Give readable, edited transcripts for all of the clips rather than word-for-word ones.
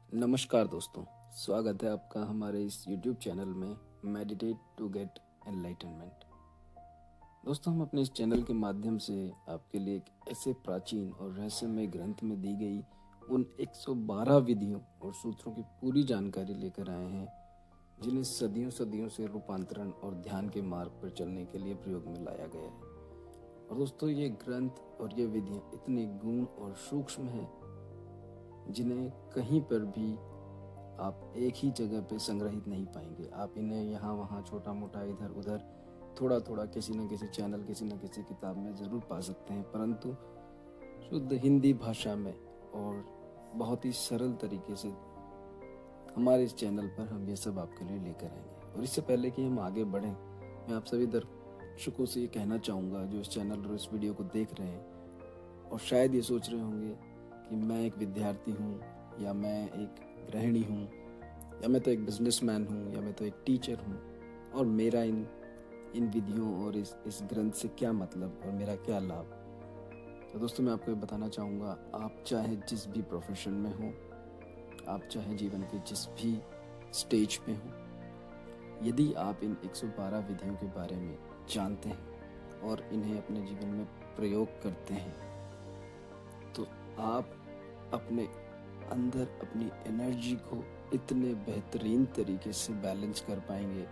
नमस्कार दोस्तों, स्वागत है आपका हमारे इस YouTube चैनल में मेडिटेट टू गेट एनलाइटनमेंट। दोस्तों, हम अपने इस चैनल के माध्यम से आपके लिए एक ऐसे प्राचीन और रहस्यमय ग्रंथ में दी गई उन 112 विधियों और सूत्रों की पूरी जानकारी लेकर आए हैं जिन्हें सदियों सदियों से रूपांतरण और ध्यान के मार्ग पर चलने के लिए प्रयोग में लाया गया है। और दोस्तों, ये ग्रंथ और ये विधियाँ इतनी गूढ़ और सूक्ष्म हैं जिन्हें कहीं पर भी आप एक ही जगह पे संग्रहित नहीं पाएंगे। आप इन्हें यहाँ वहाँ छोटा मोटा इधर उधर थोड़ा थोड़ा किसी न किसी चैनल किसी न किसी किताब में ज़रूर पा सकते हैं, परंतु शुद्ध हिंदी भाषा में और बहुत ही सरल तरीके से हमारे इस चैनल पर हम ये सब आपके लिए लेकर आएंगे। और इससे पहले कि हम आगे बढ़ें, मैं आप सभी दर्शकों से ये कहना चाहूँगा जो इस चैनल और इस वीडियो को देख रहे हैं और शायद ये सोच रहे होंगे कि मैं एक विद्यार्थी हूँ या मैं एक गृहिणी हूँ या मैं तो एक बिजनेसमैन हूँ या मैं तो एक टीचर हूँ और मेरा इन विधियों और इस ग्रंथ से क्या मतलब और मेरा क्या लाभ। तो दोस्तों, मैं आपको ये बताना चाहूँगा, आप चाहे जिस भी प्रोफेशन में हो, आप चाहे जीवन के जिस भी स्टेज पे हो, यदि आप इन 112 विधियों के बारे में जानते हैं और इन्हें अपने जीवन में प्रयोग करते हैं तो आप अपने अंदर अपनी एनर्जी को इतने बेहतरीन तरीके से बैलेंस कर पाएंगे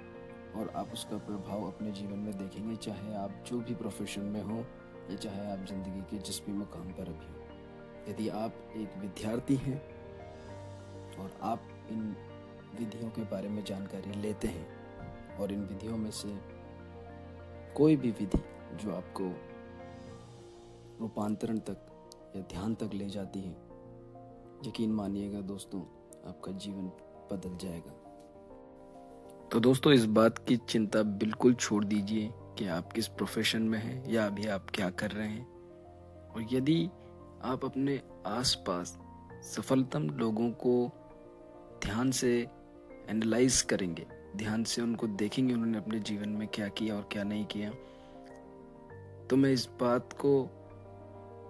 और आप उसका प्रभाव अपने जीवन में देखेंगे, चाहे आप जो भी प्रोफेशन में हो या चाहे आप ज़िंदगी के जिस भी मुकाम पर अभी हो। यदि आप एक विद्यार्थी हैं और आप इन विधियों के बारे में जानकारी लेते हैं और इन विधियों में से कोई भी विधि जो आपको रूपांतरण तक या ध्यान तक ले जाती है, यकीन मानिएगा दोस्तों, आपका जीवन बदल जाएगा। तो दोस्तों, इस बात की चिंता बिल्कुल छोड़ दीजिए कि आप किस प्रोफेशन में हैं या अभी आप क्या कर रहे हैं। और यदि आप अपने आसपास सफलतम लोगों को ध्यान से एनालाइज करेंगे, ध्यान से उनको देखेंगे उन्होंने अपने जीवन में क्या किया और क्या नहीं किया, तो मैं इस बात को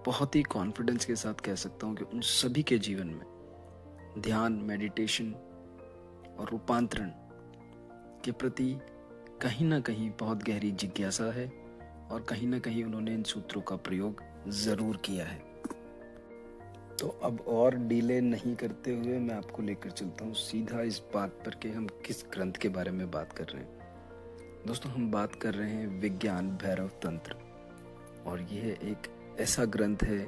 बहुत ही कॉन्फिडेंस के साथ कह सकता हूँ कि उन सभी के जीवन में ध्यान, मेडिटेशन और रूपांतरण के प्रति कहीं ना कहीं बहुत गहरी जिज्ञासा है और कहीं ना कहीं उन्होंने इन सूत्रों का प्रयोग ज़रूर किया है। तो अब और डिले नहीं करते हुए मैं आपको लेकर चलता हूँ सीधा इस बात पर कि हम किस ग्रंथ के बारे में बात कर रहे हैं। दोस्तों, हम बात कर रहे हैं विज्ञान भैरव तंत्र। और यह एक ऐसा ग्रंथ है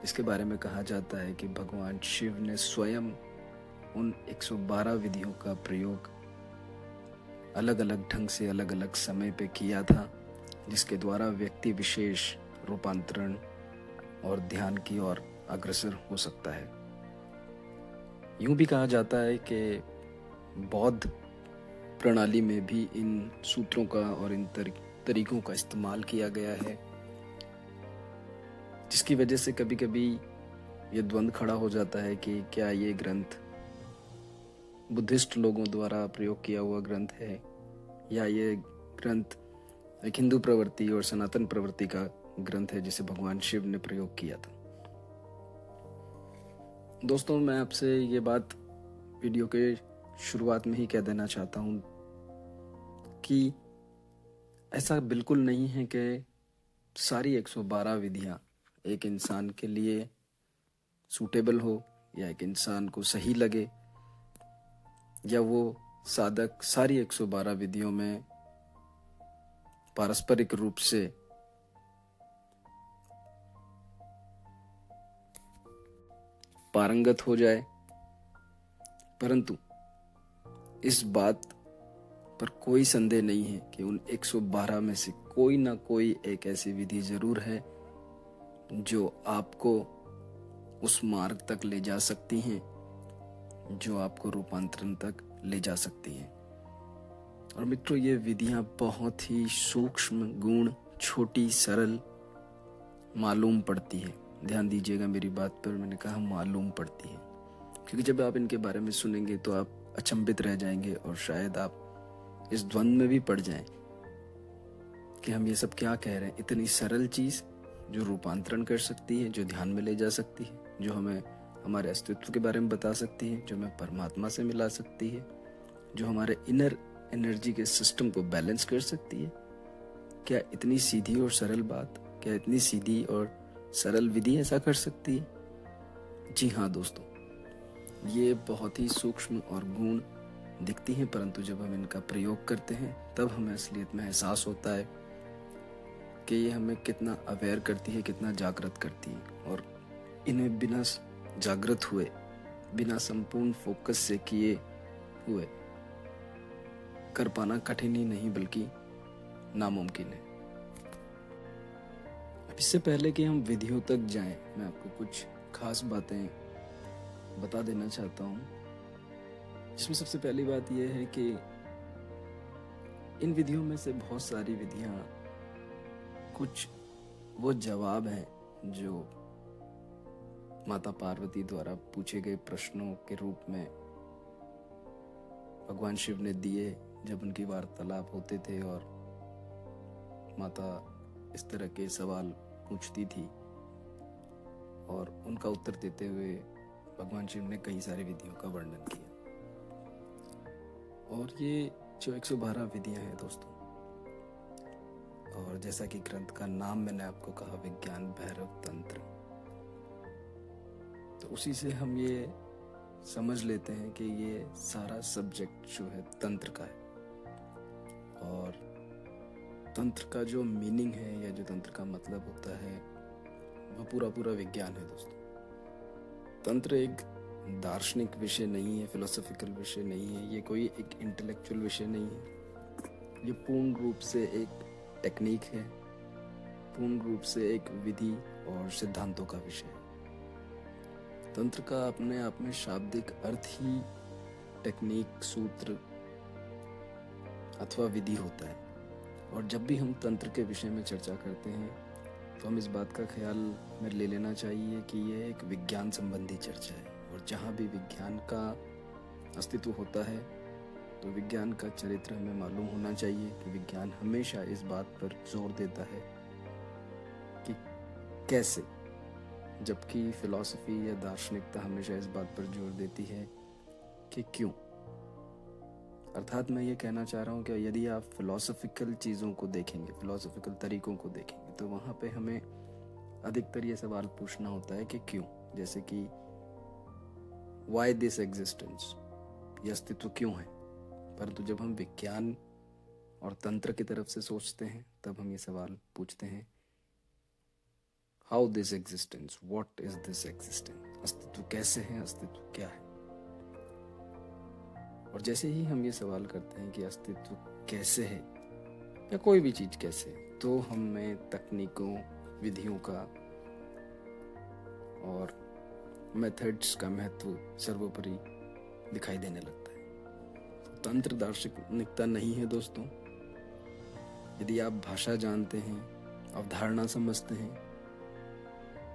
जिसके बारे में कहा जाता है कि भगवान शिव ने स्वयं उन 112 विधियों का प्रयोग अलग अलग ढंग से अलग अलग समय पे किया था, जिसके द्वारा व्यक्ति विशेष रूपांतरण और ध्यान की ओर अग्रसर हो सकता है। यूं भी कहा जाता है कि बौद्ध प्रणाली में भी इन सूत्रों का और इन तरीकों का इस्तेमाल किया गया है, जिसकी वजह से कभी कभी ये द्वंद्व खड़ा हो जाता है कि क्या ये ग्रंथ बुद्धिस्ट लोगों द्वारा प्रयोग किया हुआ ग्रंथ है या ये ग्रंथ एक हिंदू प्रवृत्ति और सनातन प्रवृत्ति का ग्रंथ है जिसे भगवान शिव ने प्रयोग किया था। दोस्तों, मैं आपसे ये बात वीडियो के शुरुआत में ही कह देना चाहता हूँ कि ऐसा बिल्कुल नहीं है कि सारी 112 विधियाँ एक इंसान के लिए सूटेबल हो या एक इंसान को सही लगे या वो साधक सारी 112 विधियों में पारस्परिक रूप से पारंगत हो जाए। परंतु इस बात पर कोई संदेह नहीं है कि उन 112 में से कोई ना कोई एक ऐसी विधि जरूर है जो आपको उस मार्ग तक ले जा सकती हैं, जो आपको रूपांतरण तक ले जा सकती हैं। और मित्रों, ये विधियां बहुत ही सूक्ष्म, गुण, छोटी, सरल मालूम पड़ती है। ध्यान दीजिएगा मेरी बात पर, मैंने कहा मालूम पड़ती है, क्योंकि जब आप इनके बारे में सुनेंगे तो आप अचंभित रह जाएंगे और शायद आप इस द्वंद्व में भी पड़ जाएं कि हम ये सब क्या कह रहे हैं। इतनी सरल चीज़ जो रूपांतरण कर सकती है, जो ध्यान में ले जा सकती है, जो हमें हमारे अस्तित्व के बारे में बता सकती है, जो हमें परमात्मा से मिला सकती है, जो हमारे इनर एनर्जी के सिस्टम को बैलेंस कर सकती है। क्या इतनी सीधी और सरल बात, क्या इतनी सीधी और सरल विधि ऐसा कर सकती है? जी हाँ दोस्तों, ये बहुत ही सूक्ष्म और गूढ़ दिखती हैं, परंतु जब हम इनका प्रयोग करते हैं तब हमें असलियत में एहसास होता है कि ये हमें कितना अवेयर करती है, कितना जागृत करती है। और इन्हें बिना जागृत हुए, बिना संपूर्ण फोकस से किए हुए कर पाना कठिन ही नहीं बल्कि नामुमकिन है। अब इससे पहले कि हम विधियों तक जाएं, मैं आपको कुछ खास बातें बता देना चाहता हूँ, जिसमें सबसे पहली बात यह है कि इन विधियों में से बहुत सारी विधियां कुछ वो जवाब हैं जो माता पार्वती द्वारा पूछे गए प्रश्नों के रूप में भगवान शिव ने दिए जब उनकी वार्तालाप होते थे और माता इस तरह के सवाल पूछती थी, और उनका उत्तर देते हुए भगवान शिव ने कई सारी विधियों का वर्णन किया। और ये जो 112 विधियां हैं दोस्तों, और जैसा कि ग्रंथ का नाम मैंने आपको कहा, विज्ञान भैरव तंत्र, तो उसी से हम ये समझ लेते हैं कि ये सारा सब्जेक्ट जो है तंत्र का है। और तंत्र का जो मीनिंग है या जो तंत्र का मतलब होता है वह पूरा विज्ञान है दोस्तों। तंत्र एक दार्शनिक विषय नहीं है, फिलोसॉफिकल विषय नहीं है, ये कोई एक इंटेलेक्चुअल विषय नहीं है। ये पूर्ण रूप से एक टेक्निक है, पूर्ण रूप से एक विधि और सिद्धांतों का विषय है। तंत्र का अपने आप में शाब्दिक अर्थ ही टेक्निक, सूत्र अथवा विधि होता है। और जब भी हम तंत्र के विषय में चर्चा करते हैं तो हम इस बात का ख्याल में ले लेना चाहिए कि यह एक विज्ञान संबंधी चर्चा है। और जहाँ भी विज्ञान का अस्तित्व होता है तो विज्ञान का चरित्र हमें मालूम होना चाहिए कि विज्ञान हमेशा इस बात पर जोर देता है कि कैसे, जबकि फिलॉसफी या दार्शनिकता हमेशा इस बात पर जोर देती है कि क्यों। अर्थात मैं ये कहना चाह रहा हूँ कि यदि आप फिलॉसफिकल चीज़ों को देखेंगे, फिलॉसफिकल तरीकों को देखेंगे, तो वहाँ पे हमें अधिकतर ये सवाल पूछना होता है कि क्यों। जैसे कि वाई दिस एग्जिस्टेंस, ये अस्तित्व क्यों है। परंतु जब हम विज्ञान और तंत्र की तरफ से सोचते हैं तब हम ये सवाल पूछते हैं, how this existence, what is this existence, अस्तित्व कैसे है, अस्तित्व क्या है। और जैसे ही हम ये सवाल करते हैं कि अस्तित्व कैसे है या कोई भी चीज कैसे है, तो हमें तकनीकों, विधियों का और मेथड्स का महत्व सर्वोपरि दिखाई देने लगता है। तंत्र दार्शनिकता नहीं है दोस्तों। यदि आप भाषा जानते हैं, अवधारणा समझते हैं,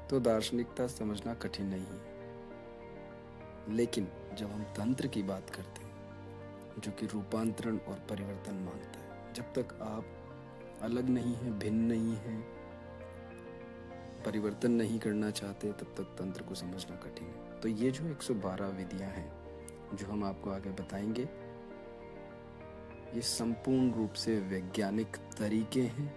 तो दार्शनिकता समझना कठिन नहीं है। लेकिन जब हम तंत्र की बात करते हैं, जो कि रूपांतरण और परिवर्तन मांगता है, जब तक आप अलग नहीं हैं, भिन्न नहीं हैं, परिवर्तन नहीं करना चाहते, तब तक तंत्र को समझना कठिन है। तो ये जो 112 विधियां हैं जो हम आपको आगे बताएंगे, ये संपूर्ण रूप से वैज्ञानिक तरीके हैं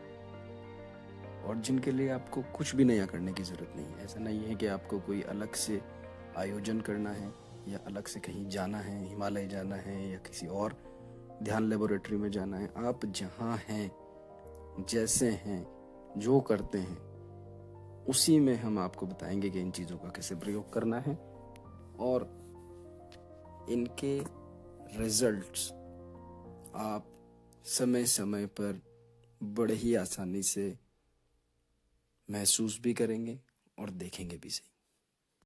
और जिनके लिए आपको कुछ भी नया करने की जरूरत नहीं है। ऐसा नहीं है कि आपको कोई अलग से आयोजन करना है या अलग से कहीं जाना है, हिमालय जाना है या किसी और ध्यान लेबोरेटरी में जाना है। आप जहाँ हैं, जैसे हैं, जो करते हैं, उसी में हम आपको बताएंगे कि इन चीज़ों का कैसे प्रयोग करना है और इनके रिजल्ट्स आप समय समय पर बड़े ही आसानी से महसूस भी करेंगे और देखेंगे भी सही।